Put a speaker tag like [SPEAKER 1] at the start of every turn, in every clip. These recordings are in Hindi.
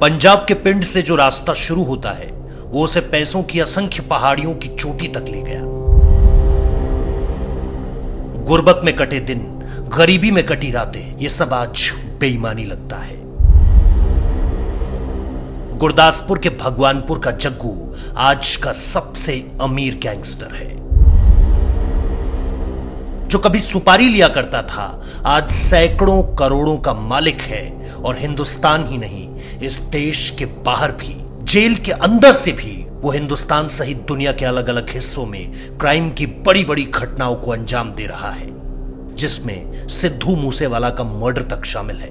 [SPEAKER 1] पंजाब के पिंड से जो रास्ता शुरू होता है वो उसे पैसों की असंख्य पहाड़ियों की चोटी तक ले गया। गुर्बत में कटे दिन, गरीबी में कटी रातें, ये सब आज बेईमानी लगता है। गुरदासपुर के भगवानपुर का जग्गू आज का सबसे अमीर गैंगस्टर है। जो कभी सुपारी लिया करता था आज सैकड़ों करोड़ों का मालिक है और हिंदुस्तान ही नहीं इस देश के बाहर भी, जेल के अंदर से भी वो हिंदुस्तान सहित दुनिया के अलग अलग हिस्सों में क्राइम की बड़ी बड़ी घटनाओं को अंजाम दे रहा है, जिसमें सिद्धू मूसेवाला का मर्डर तक शामिल है।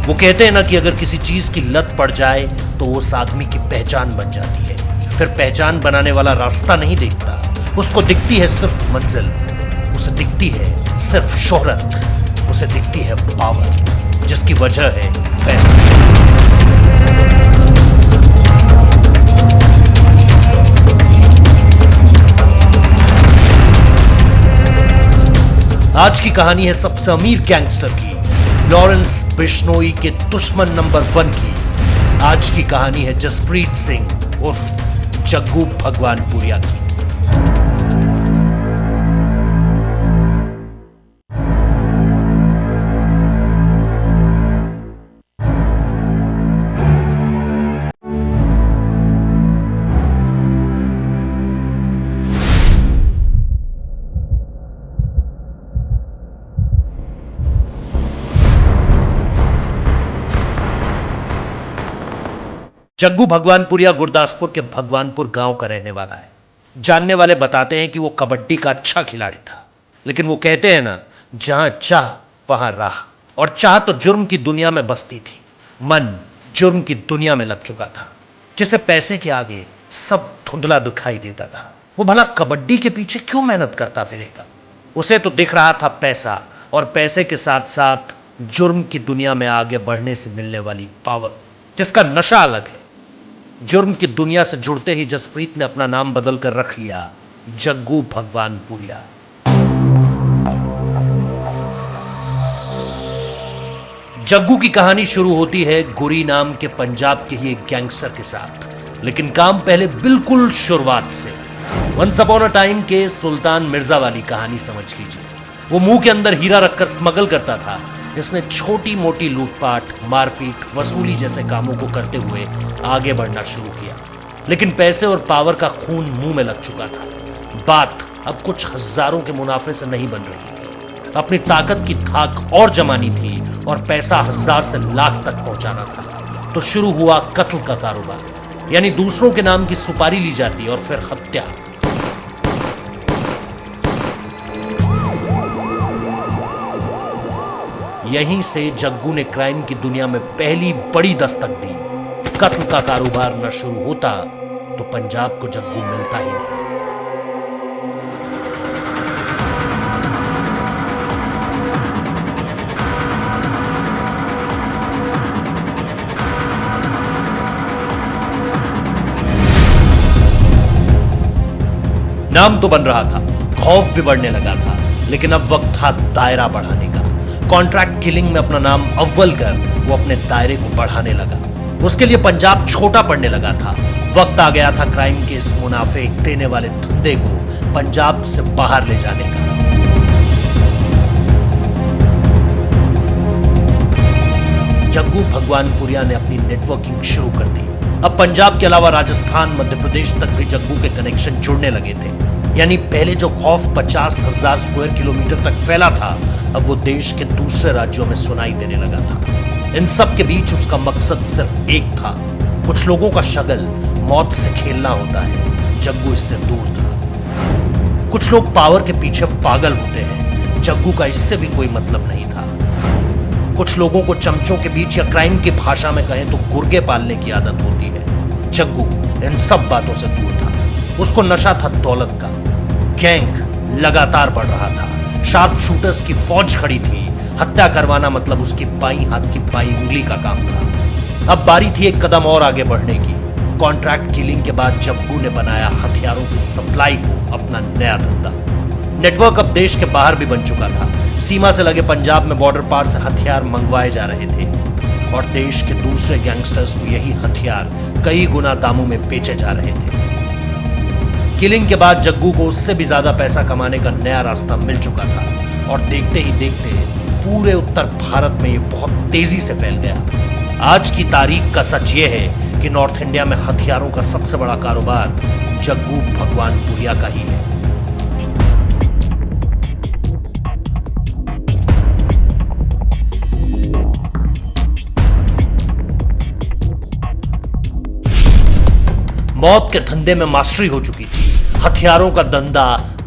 [SPEAKER 1] वो कहते हैं ना कि अगर किसी चीज की लत पड़ जाए तो उस आदमी की पहचान बन जाती है। फिर पहचान बनाने वाला रास्ता नहीं देखता, उसको दिखती है सिर्फ मंजिल, उसे दिखती है सिर्फ शोहरत, उसे दिखती है पावर, जिसकी वजह है पैसा। आज की कहानी है सबसे अमीर गैंगस्टर की, लॉरेंस बिश्नोई के दुश्मन नंबर 1 की। आज की कहानी है जसप्रीत सिंह उर्फ जग्गू भगवानपुरिया की। जग्गू भगवानपुरिया गुरदासपुर के भगवानपुर गांव का रहने वाला है। जानने वाले बताते हैं कि वो कबड्डी का अच्छा खिलाड़ी था, लेकिन वो कहते हैं ना, जहां चाह वहां राह। और चाह तो जुर्म की दुनिया में बसती थी, मन जुर्म की दुनिया में लग चुका था, जिसे पैसे के आगे सब धुंधला दिखाई देता था। वो भला कबड्डी के पीछे क्यों मेहनत करता फिरेगा? उसे तो दिख रहा था पैसा, और पैसे के साथ साथ जुर्म की दुनिया में आगे बढ़ने से मिलने वाली पावर, जिसका नशा अलग है। जुर्म की दुनिया से जुड़ते ही जसप्रीत ने अपना नाम बदल कर रख लिया जग्गू भगवानपुरिया। जग्गू की कहानी शुरू होती है गुरी नाम के पंजाब के ही एक गैंगस्टर के साथ, लेकिन काम पहले बिल्कुल शुरुआत से। वंस अपॉन अ टाइम के सुल्तान मिर्जा वाली कहानी समझ लीजिए। वो मुंह के अंदर हीरा रखकर स्मगल करता था। इसने छोटी मोटी लूटपाट, मारपीट, वसूली जैसे कामों को करते हुए आगे बढ़ना शुरू किया, लेकिन पैसे और पावर का खून मुंह में लग चुका था। बात अब कुछ हजारों के मुनाफे से नहीं बन रही थी, अपनी ताकत की धाक और जमानी थी और पैसा 1000 से लाख तक पहुंचाना था। तो शुरू हुआ कत्ल का कारोबार, यानी दूसरों के नाम की सुपारी ली जाती और फिर हत्या। यहीं से जग्गू ने क्राइम की दुनिया में पहली बड़ी दस्तक दी। कत्ल का कारोबार न शुरू होता तो पंजाब को जग्गू मिलता ही नहीं। नाम तो बन रहा था, खौफ भी बढ़ने लगा था, लेकिन अब वक्त था दायरा बढ़ाने का। कॉन्ट्रैक्ट किलिंग में अपना नाम अव्वल कर वो अपने दायरे को बढ़ाने लगा। उसके लिए पंजाब छोटा पड़ने लगा था। वक्त आ गया था क्राइम के इस मुनाफे देने वाले धंधे को पंजाब से बाहर ले जाने का। जग्गू भगवानपुरिया ने अपनी नेटवर्किंग शुरू कर दी। अब पंजाब के अलावा राजस्थान, मध्य प्रदेश तक भी जग्गू के कनेक्शन जुड़ने लगे थे। यानी पहले जो खौफ 50,000 स्क्वायर किलोमीटर तक फैला था, अब वो देश के दूसरे राज्यों में सुनाई देने लगा था। इन सब के बीच उसका मकसद सिर्फ एक था, कुछ लोगों का शगल मौत से खेलना होता है, जग्गू इससे दूर था। कुछ लोग पावर के पीछे पागल होते हैं, जग्गू का इससे भी कोई मतलब नहीं था। कुछ लोगों को चमचों के बीच या क्राइम की भाषा में कहें तो गुर्गे पालने की आदत होती है। जग्गू इन सब बातों से दूर था। उसको नशा था दौलत का। गैंग लगातार बढ़ रहा था, शार्प शूटर्स की फौज खड़ी थी। हत्या करवाना मतलब उसकी बाईं हाथ की बाईं उंगली का काम था। अब बारी थी एक कदम और आगे बढ़ने की। कॉन्ट्रैक्ट किलिंग के बाद जग्गू ने बनाया हथियारों की सप्लाई को अपना नया धंधा। नेटवर्क अब देश के बाहर भी बन चुका था। सीमा से लगे पंजाब में बॉर्डर पार से हथियार मंगवाए जा रहे थे और देश के दूसरे गैंगस्टर्स को यही हथियार कई गुना दामों में बेचे जा रहे थे। किलिंग के बाद जग्गू को उससे भी ज्यादा पैसा कमाने का नया रास्ता मिल चुका था और देखते ही देखते पूरे उत्तर भारत में ये बहुत तेजी से फैल गया। आज की तारीख का सच ये है कि नॉर्थ इंडिया में हथियारों का सबसे बड़ा कारोबार जग्गू भगवानपुरिया का ही है। मौत के धंधे में मास्टरी हो चुकी थी। हथियारों का धंधा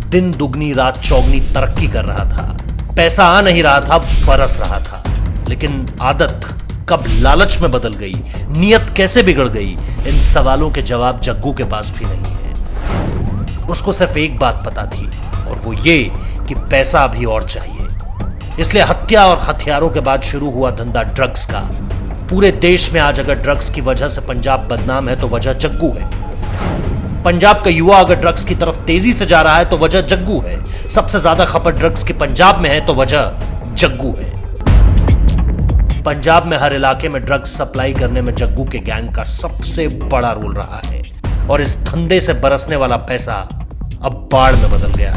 [SPEAKER 1] दिन दुगनी रात चौगनी तरक्की कर रहा था। पैसा आ नहीं रहा था, बरस रहा था। लेकिन आदत कब लालच में बदल गई, नियत कैसे बिगड़ गई, इन सवालों के जवाब जग्गू के पास भी नहीं है। उसको सिर्फ एक बात पता थी और वो ये कि पैसा अभी और चाहिए। इसलिए हत्या और हथियारों के बाद शुरू हुआ धंधा ड्रग्स का। पूरे देश में आज अगर ड्रग्स की वजह से पंजाब बदनाम है तो वजह जग्गू है। पंजाब का युवा अगर ड्रग्स की तरफ तेजी से जा रहा है तो वजह जग्गू है। सबसे ज्यादा खपत ड्रग्स की पंजाब में है तो वजह जग्गू है। पंजाब में हर इलाके में ड्रग्स सप्लाई करने में जग्गू के गैंग का सबसे बड़ा रोल रहा है और इस धंधे से बरसने वाला पैसा अब बाढ़ में बदल गया।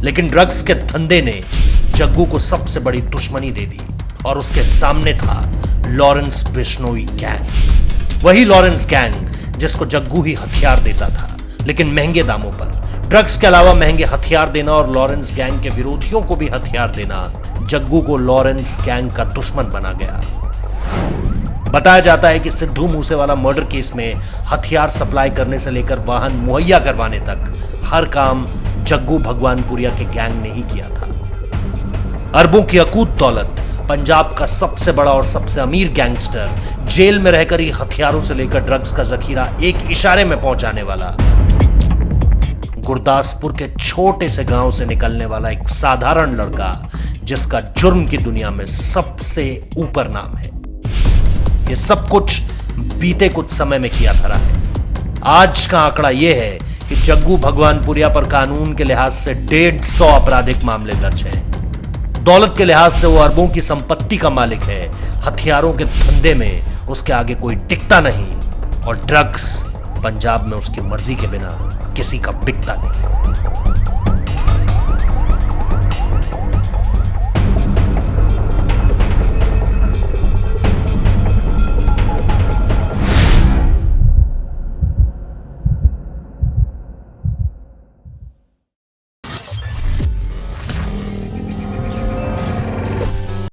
[SPEAKER 1] लेकिन ड्रग्स के धंधे ने जग्गू को सबसे बड़ी दुश्मनी दे दी और उसके सामने था लॉरेंस बिश्नोई गैंग। वही लॉरेंस गैंग जिसको जग्गू ही हथियार देता था, लेकिन महंगे दामों पर। ड्रग्स के अलावा महंगे हथियार देना और लॉरेंस गैंग के विरोधियों को भी हथियार देना जग्गू को लॉरेंस गैंग का दुश्मन बना गया। बताया जाता है कि सिद्धू मूसेवाला मर्डर केस में हथियार सप्लाई करने से लेकर वाहन मुहैया करवाने तक हर काम जग्गू भगवानपुरिया के गैंग ने ही किया था। अरबों की अकूत दौलत, पंजाब का सबसे बड़ा और सबसे अमीर गैंगस्टर, जेल में रहकर ही हथियारों से लेकर ड्रग्स का जखीरा एक इशारे में पहुंचाने वाला, गुरदासपुर के छोटे से गांव से निकलने वाला एक साधारण लड़का जिसका जुर्म की दुनिया में सबसे ऊपर नाम है। ये सब कुछ बीते कुछ समय में किया धरा है। आज का आंकड़ा यह है कि जग्गू भगवानपुरिया पर कानून के लिहाज से 150 आपराधिक मामले दर्ज हैं। दौलत के लिहाज से वो अरबों की संपत्ति का मालिक है। हथियारों के धंधे में उसके आगे कोई टिकता नहीं और ड्रग्स पंजाब में उसकी मर्जी के बिना किसी का बिकता नहीं।